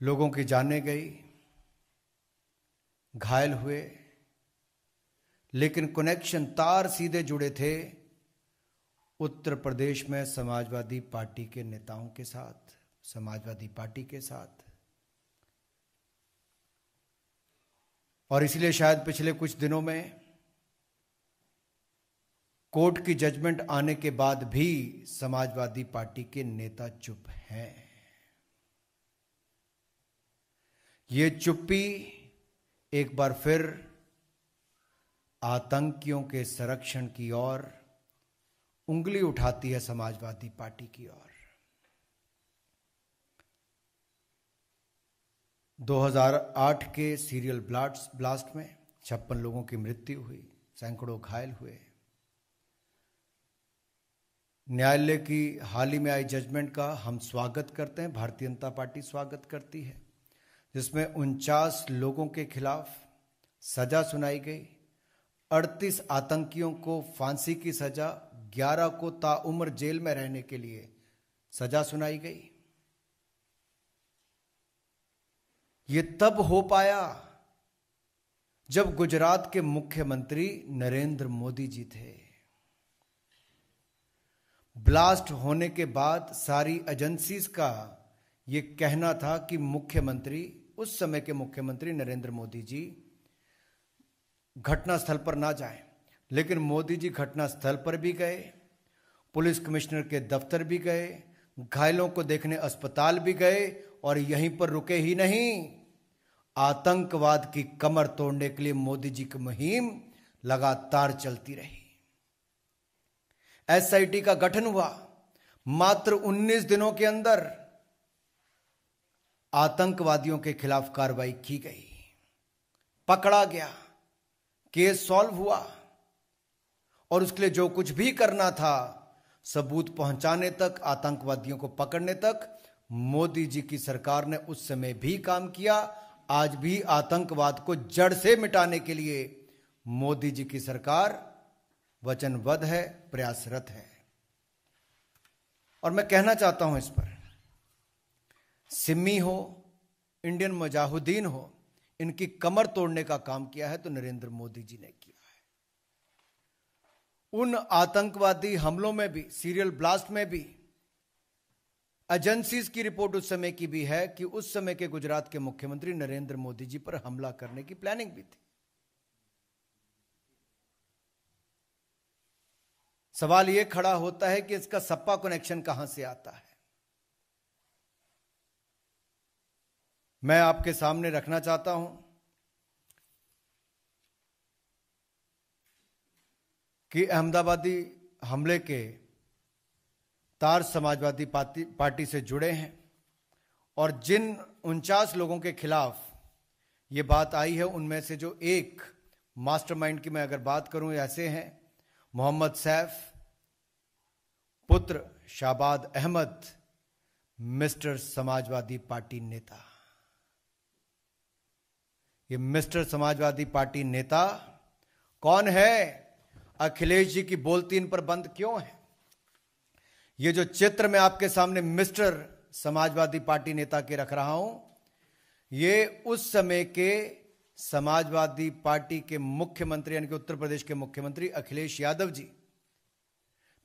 लोगों की जानें गई, घायल हुए, लेकिन कनेक्शन तार सीधे जुड़े थे उत्तर प्रदेश में समाजवादी पार्टी के नेताओं के साथ, समाजवादी पार्टी के साथ। और इसलिए शायद पिछले कुछ दिनों में कोर्ट की जजमेंट आने के बाद भी समाजवादी पार्टी के नेता चुप हैं। ये चुप्पी एक बार फिर आतंकियों के संरक्षण की ओर उंगली उठाती है समाजवादी पार्टी की ओर। 2008 के सीरियल ब्लास्ट में 56 लोगों की मृत्यु हुई, सैकड़ों घायल हुए। न्यायालय की हाल ही में आई जजमेंट का हम स्वागत करते हैं, भारतीय जनता पार्टी स्वागत करती है, जिसमें 49 लोगों के खिलाफ सजा सुनाई गई। 38 आतंकियों को फांसी की सजा, 11 को ताउम्र जेल में रहने के लिए सजा सुनाई गई। ये तब हो पाया जब गुजरात के मुख्यमंत्री नरेंद्र मोदी जी थे। ब्लास्ट होने के बाद सारी एजेंसीज का ये कहना था कि मुख्यमंत्री, उस समय के मुख्यमंत्री नरेंद्र मोदी जी घटनास्थल पर ना जाएं, लेकिन मोदी जी घटनास्थल पर भी गए, पुलिस कमिश्नर के दफ्तर भी गए, घायलों को देखने अस्पताल भी गए, और यहीं पर रुके ही नहीं, आतंकवाद की कमर तोड़ने के लिए मोदी जी की मुहिम लगातार चलती रही। एसआईटी का गठन हुआ, मात्र 19 दिनों के अंदर आतंकवादियों के खिलाफ कार्रवाई की गई, पकड़ा गया, केस सॉल्व हुआ, और उसके लिए जो कुछ भी करना था, सबूत पहुंचाने तक, आतंकवादियों को पकड़ने तक, मोदी जी की सरकार ने उस समय भी काम किया। आज भी आतंकवाद को जड़ से मिटाने के लिए मोदी जी की सरकार वचनबद्ध है, प्रयासरत है। और मैं कहना चाहता हूं इस पर, सिमी हो, इंडियन मुजाहिदीन हो, इनकी कमर तोड़ने का काम किया है तो नरेंद्र मोदी जी ने किया है। उन आतंकवादी हमलों में भी, सीरियल ब्लास्ट में भी, एजेंसीज की रिपोर्ट उस समय की भी है कि उस समय के गुजरात के मुख्यमंत्री नरेंद्र मोदी जी पर हमला करने की प्लानिंग भी थी। सवाल यह खड़ा होता है कि इसका सपा कनेक्शन कहां से आता है। मैं आपके सामने रखना चाहता हूं कि अहमदाबादी हमले के तार समाजवादी पार्टी से जुड़े हैं, और जिन 49 लोगों के खिलाफ ये बात आई है, उनमें से जो एक मास्टरमाइंड की मैं अगर बात करूं, ऐसे हैं मोहम्मद सैफ, पुत्र शाबाद अहमद, मिस्टर समाजवादी पार्टी नेता। ये मिस्टर समाजवादी पार्टी नेता कौन है? अखिलेश जी की बोलती इन पर बंद क्यों है? ये जो चित्र मैं आपके सामने मिस्टर समाजवादी पार्टी नेता के रख रहा हूं, ये उस समय के समाजवादी पार्टी के मुख्यमंत्री, यानी कि उत्तर प्रदेश के मुख्यमंत्री अखिलेश यादव जी,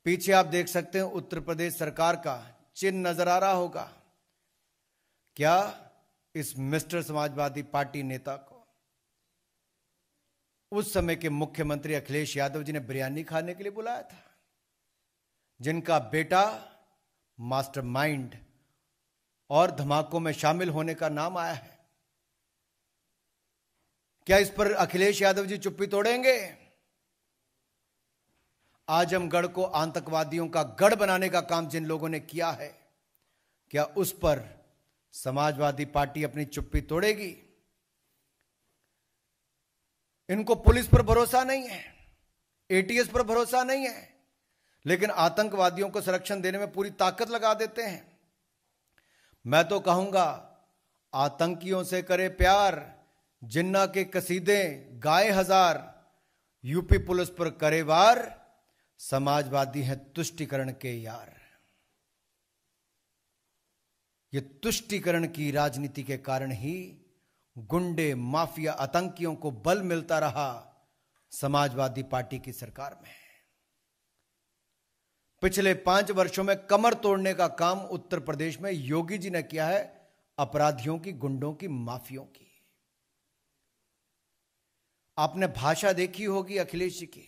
पीछे आप देख सकते हैं उत्तर प्रदेश सरकार का चिन्ह नजर आ रहा होगा। क्या इस मिस्टर समाजवादी पार्टी नेता को उस समय के मुख्यमंत्री अखिलेश यादव जी ने बिरयानी खाने के लिए बुलाया था, जिनका बेटा मास्टरमाइंड और धमाकों में शामिल होने का नाम आया है? क्या इस पर अखिलेश यादव जी चुप्पी तोड़ेंगे? आजमगढ़ को आतंकवादियों का गढ़ बनाने का काम जिन लोगों ने किया है, क्या उस पर समाजवादी पार्टी अपनी चुप्पी तोड़ेगी? इनको पुलिस पर भरोसा नहीं है, एटीएस पर भरोसा नहीं है, लेकिन आतंकवादियों को संरक्षण देने में पूरी ताकत लगा देते हैं। मैं तो कहूंगा, आतंकियों से करे प्यार, जिन्ना के कसीदे गाए हजार, यूपी पुलिस पर करे वार, समाजवादी हैं तुष्टिकरण के यार। ये तुष्टीकरण की राजनीति के कारण ही गुंडे, माफिया, आतंकियों को बल मिलता रहा समाजवादी पार्टी की सरकार में। पिछले 5 वर्षों में कमर तोड़ने का काम उत्तर प्रदेश में योगी जी ने किया है, अपराधियों की, गुंडों की, माफियों की। आपने भाषा देखी होगी अखिलेश जी की,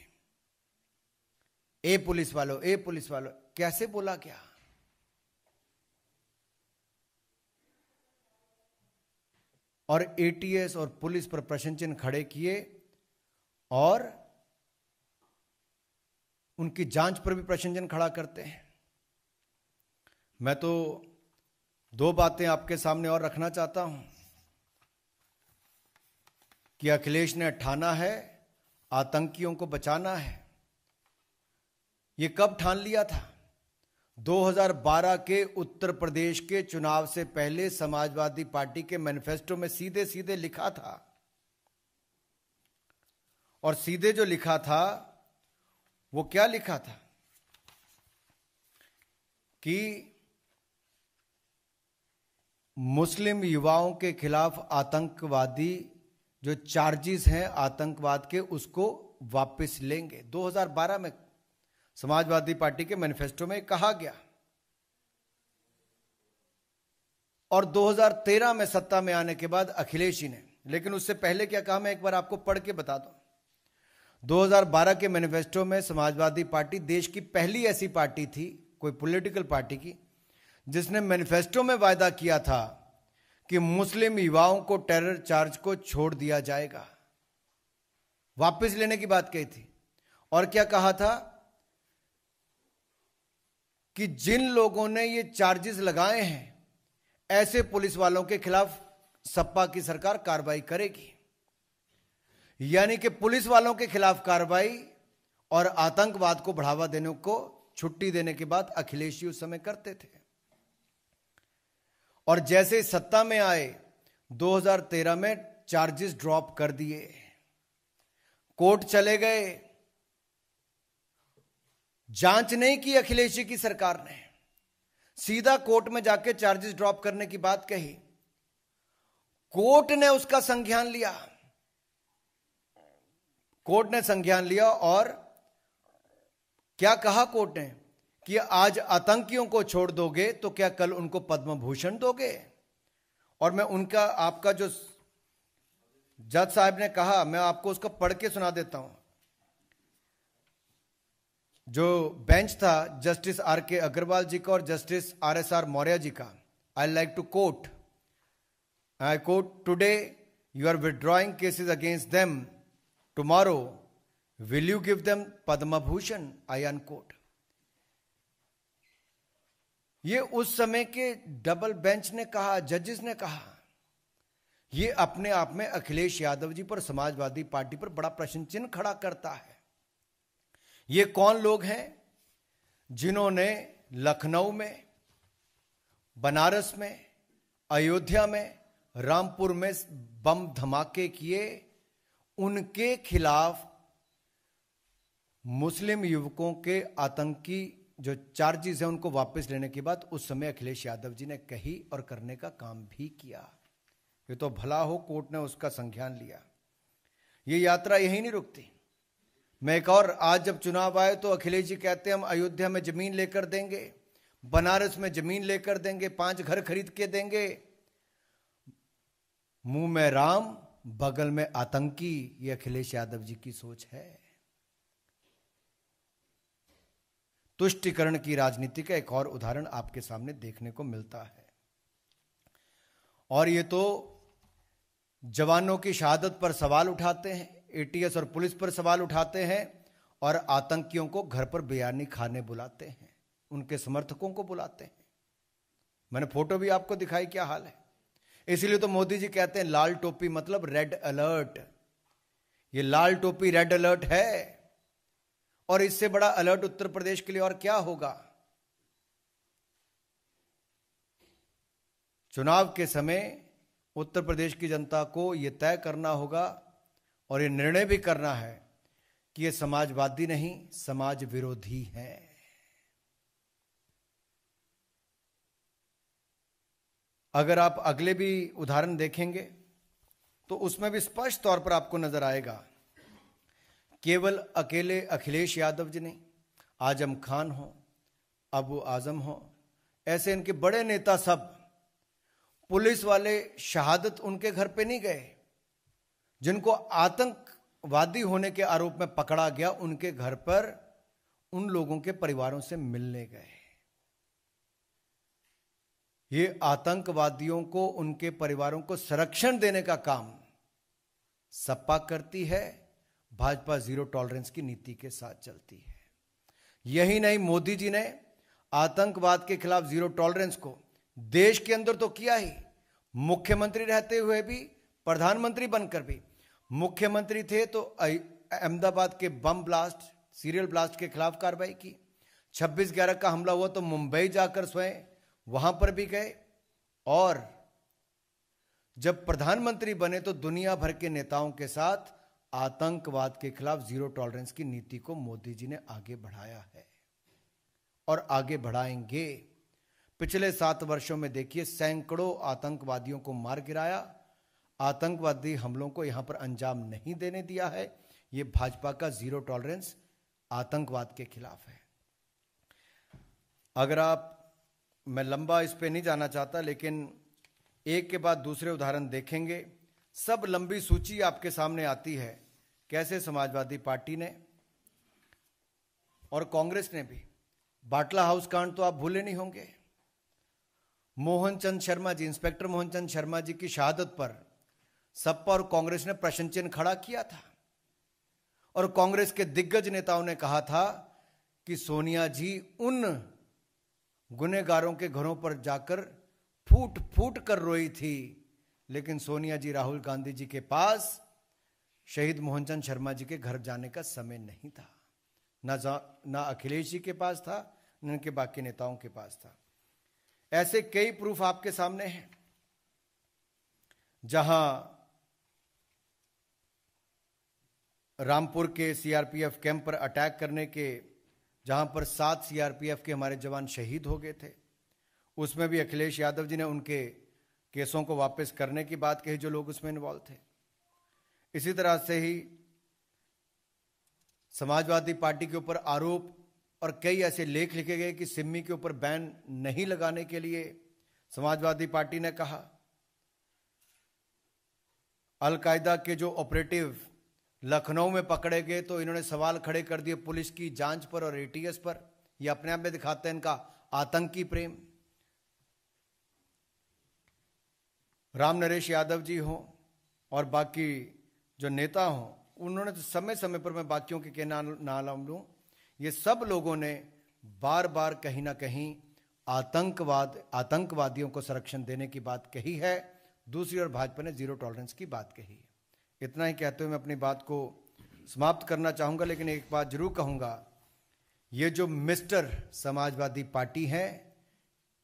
ए पुलिस वालों, ए पुलिस वालों, कैसे बोला क्या। और एटीएस और पुलिस पर प्रश्न चिन्ह खड़े किए और उनकी जांच पर भी प्रश्न चिन्ह खड़ा करते हैं। मैं तो 2 बातें आपके सामने और रखना चाहता हूं कि अखिलेश ने ठाना है आतंकियों को बचाना है। ये कब ठान लिया था? 2012 के उत्तर प्रदेश के चुनाव से पहले समाजवादी पार्टी के मैनिफेस्टो में सीधे सीधे लिखा था। और सीधे जो लिखा था वो क्या लिखा था कि मुस्लिम युवाओं के खिलाफ आतंकवादी जो चार्जेस हैं आतंकवाद के, उसको वापस लेंगे। 2012 में समाजवादी पार्टी के मैनिफेस्टो में कहा गया। और 2013 में सत्ता में आने के बाद अखिलेश जी ने, लेकिन उससे पहले क्या कहा, मैं एक बार आपको पढ़ के बता दूं। 2012 के मैनिफेस्टो में समाजवादी पार्टी देश की पहली ऐसी पार्टी थी, कोई पॉलिटिकल पार्टी की, जिसने मैनिफेस्टो में वायदा किया था कि मुस्लिम युवाओं को टेरर चार्ज को छोड़ दिया जाएगा, वापस लेने की बात कही थी। और क्या कहा था कि जिन लोगों ने ये चार्जेस लगाए हैं ऐसे पुलिस वालों के खिलाफ सपा की सरकार कार्रवाई करेगी। यानी कि पुलिस वालों के खिलाफ कार्रवाई और आतंकवाद को बढ़ावा देने को छुट्टी देने की बात अखिलेश जी उस समय करते थे। और जैसे सत्ता में आए 2013 में चार्जेस ड्रॉप कर दिए, कोर्ट चले गए, जांच नहीं की अखिलेश जी की सरकार ने, सीधा कोर्ट में जाके चार्जेस ड्रॉप करने की बात कही। कोर्ट ने उसका संज्ञान लिया, कोर्ट ने संज्ञान लिया और क्या कहा कोर्ट ने कि आज आतंकियों को छोड़ दोगे तो क्या कल उनको पद्म भूषण दोगे। और मैं उनका, आपका जो जज साहब ने कहा, मैं आपको उसको पढ़ के सुना देता हूं। जो बेंच था जस्टिस आर के अग्रवाल जी का और जस्टिस RSR मौर्य जी का, I like to quote, I quote, today you are withdrawing cases against them, tomorrow will you give them Padma Bhushan, I unquote. ये उस समय के डबल बेंच ने कहा, जजेस ने कहा। ये अपने आप में अखिलेश यादव जी पर, समाजवादी पार्टी पर बड़ा प्रश्न चिन्ह खड़ा करता है। ये कौन लोग हैं जिन्होंने लखनऊ में, बनारस में, अयोध्या में, रामपुर में बम धमाके किए, उनके खिलाफ मुस्लिम युवकों के आतंकी जो चार्जेस हैं उनको वापस लेने की बात उस समय अखिलेश यादव जी ने कही और करने का काम भी किया। ये तो भला हो कोर्ट ने उसका संज्ञान लिया। ये यात्रा यही नहीं रुकती। मैं एक और, आज जब चुनाव आए तो अखिलेश जी कहते हैं हम अयोध्या में जमीन लेकर देंगे, बनारस में जमीन लेकर देंगे, 5 घर खरीद के देंगे। मुंह में राम, बगल में आतंकी, ये अखिलेश यादव जी की सोच है। तुष्टीकरण की राजनीति का एक और उदाहरण आपके सामने देखने को मिलता है। और ये तो जवानों की शहादत पर सवाल उठाते हैं, एटीएस और पुलिस पर सवाल उठाते हैं और आतंकियों को घर पर बिरयानी खाने बुलाते हैं, उनके समर्थकों को बुलाते हैं। मैंने फोटो भी आपको दिखाई, क्या हाल है। इसलिए तो मोदी जी कहते हैं लाल टोपी मतलब रेड अलर्ट। ये लाल टोपी रेड अलर्ट है, और इससे बड़ा अलर्ट उत्तर प्रदेश के लिए और क्या होगा। चुनाव के समय उत्तर प्रदेश की जनता को यह तय करना होगा और यह निर्णय भी करना है कि ये समाजवादी नहीं, समाज विरोधी हैं। अगर आप अगले भी उदाहरण देखेंगे तो उसमें भी स्पष्ट तौर पर आपको नजर आएगा, केवल अकेले अखिलेश यादव जी नहीं, आजम खान हो, अबू आजम हो, ऐसे इनके बड़े नेता सब, पुलिस वाले शहादत उनके घर पे नहीं गए, जिनको आतंकवादी होने के आरोप में पकड़ा गया उनके घर पर उन लोगों के परिवारों से मिलने गए। ये आतंकवादियों को, उनके परिवारों को संरक्षण देने का काम सपा करती है, भाजपा जीरो टॉलरेंस की नीति के साथ चलती है। यही नहीं, मोदी जी ने आतंकवाद के खिलाफ जीरो टॉलरेंस को देश के अंदर तो किया ही, मुख्यमंत्री रहते हुए भी, प्रधानमंत्री बनकर भी। मुख्यमंत्री थे तो अहमदाबाद के बम ब्लास्ट, सीरियल ब्लास्ट के खिलाफ कार्रवाई की। 26/11 का हमला हुआ तो मुंबई जाकर स्वयं वहां पर भी गए, और जब प्रधानमंत्री बने तो दुनिया भर के नेताओं के साथ आतंकवाद के खिलाफ जीरो टॉलरेंस की नीति को मोदी जी ने आगे बढ़ाया है और आगे बढ़ाएंगे। पिछले 7 वर्षों में देखिए, सैकड़ों आतंकवादियों को मार गिराया। आतंकवादी हमलों को यहां पर अंजाम नहीं देने दिया है। यह भाजपा का जीरो टॉलरेंस आतंकवाद के खिलाफ है। अगर आप, मैं लंबा इस पे नहीं जाना चाहता, लेकिन एक के बाद दूसरे उदाहरण देखेंगे, सब लंबी सूची आपके सामने आती है, कैसे समाजवादी पार्टी ने और कांग्रेस ने भी, बाटला हाउस कांड तो आप भूले नहीं होंगे। मोहनचंद शर्मा जी, इंस्पेक्टर मोहनचंद शर्मा जी की शहादत पर सपा और कांग्रेस ने प्रश्न चिन्ह खड़ा किया था, और कांग्रेस के दिग्गज नेताओं ने कहा था कि सोनिया जी उन गुनहगारों के घरों पर जाकर फूट फूट कर रोई थी, लेकिन सोनिया जी, राहुल गांधी जी के पास शहीद मोहनचंद शर्मा जी के घर जाने का समय नहीं था, ना अखिलेश जी के पास था, न उनके बाकी नेताओं के पास था। ऐसे कई प्रूफ आपके सामने हैं, जहां रामपुर के सीआरपीएफ कैंप पर अटैक करने के, जहां पर 7 सीआरपीएफ के हमारे जवान शहीद हो गए थे, उसमें भी अखिलेश यादव जी ने उनके केसों को वापस करने की बात कही जो लोग उसमें इन्वॉल्व थे। इसी तरह से ही समाजवादी पार्टी के ऊपर आरोप और कई ऐसे लेख लिखे गए कि सिमी के ऊपर बैन नहीं लगाने के लिए समाजवादी पार्टी ने कहा। अलकायदा के जो ऑपरेटिव लखनऊ में पकड़े गए तो इन्होंने सवाल खड़े कर दिए पुलिस की जांच पर और एटीएस पर। यह अपने आप में दिखाते हैं इनका आतंकी प्रेम। राम नरेश यादव जी हों और बाकी जो नेता हों, उन्होंने तो समय समय पर, मैं बाकियों के नाम लूं, ये सब लोगों ने बार बार कहीं ना कहीं आतंकवादियों को संरक्षण देने की बात कही है। दूसरी ओर भाजपा ने जीरो टॉलरेंस की बात कही है। इतना ही कहते हुए मैं अपनी बात को समाप्त करना चाहूंगा, लेकिन एक बात जरूर कहूंगा, ये जो मिस्टर समाजवादी पार्टी है,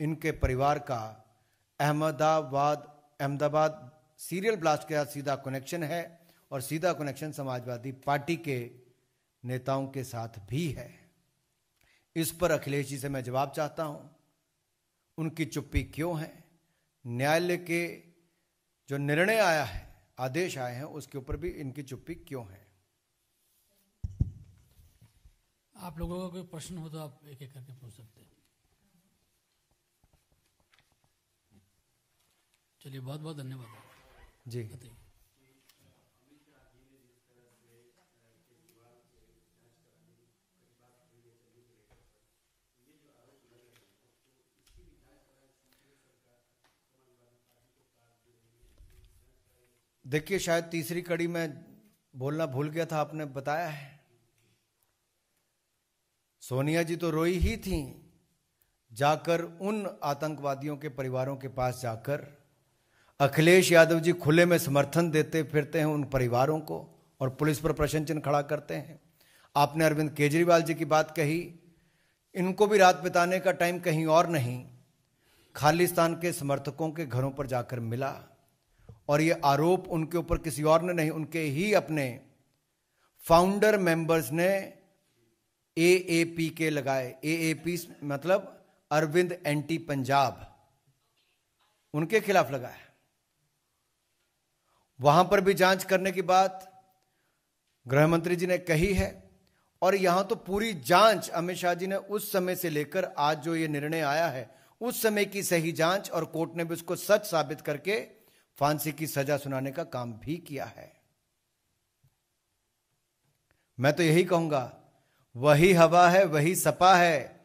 इनके परिवार का अहमदाबाद सीरियल ब्लास्ट के साथ सीधा कनेक्शन है, और सीधा कनेक्शन समाजवादी पार्टी के नेताओं के साथ भी है। इस पर अखिलेश जी से मैं जवाब चाहता हूं, उनकी चुप्पी क्यों है? न्यायालय के जो निर्णय आया है, आदेश आए हैं, उसके ऊपर भी इनकी चुप्पी क्यों है? आप लोगों का कोई प्रश्न हो तो आप एक एक करके पूछ सकते हैं। चलिए, बहुत बहुत धन्यवाद जी। देखिए, शायद तीसरी कड़ी में बोलना भूल गया था, आपने बताया है। सोनिया जी तो रोई ही थी, जाकर उन आतंकवादियों के परिवारों के पास जाकर अखिलेश यादव जी खुले में समर्थन देते फिरते हैं उन परिवारों को, और पुलिस पर प्रश्न चिन्ह खड़ा करते हैं। आपने अरविंद केजरीवाल जी की बात कही, इनको भी रात बिताने का टाइम कहीं और नहीं, खालिस्तान के समर्थकों के घरों पर जाकर मिला, और ये आरोप उनके ऊपर किसी और ने नहीं, उनके ही अपने फाउंडर मेंबर्स ने AAP के लगाए। AAP मतलब अरविंद एंटी पंजाब, उनके खिलाफ लगा है। वहां पर भी जांच करने की बात गृह मंत्री जी ने कही है, और यहां तो पूरी जांच अमित शाह जी ने उस समय से लेकर आज जो ये निर्णय आया है उस समय की सही जांच, और कोर्ट ने भी उसको सच साबित करके फांसी की सजा सुनाने का काम भी किया है। मैं तो यही कहूंगा, वही हवा है वही सपा है,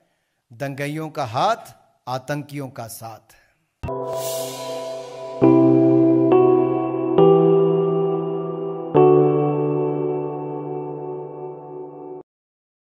दंगइयों का हाथ आतंकियों का साथ है।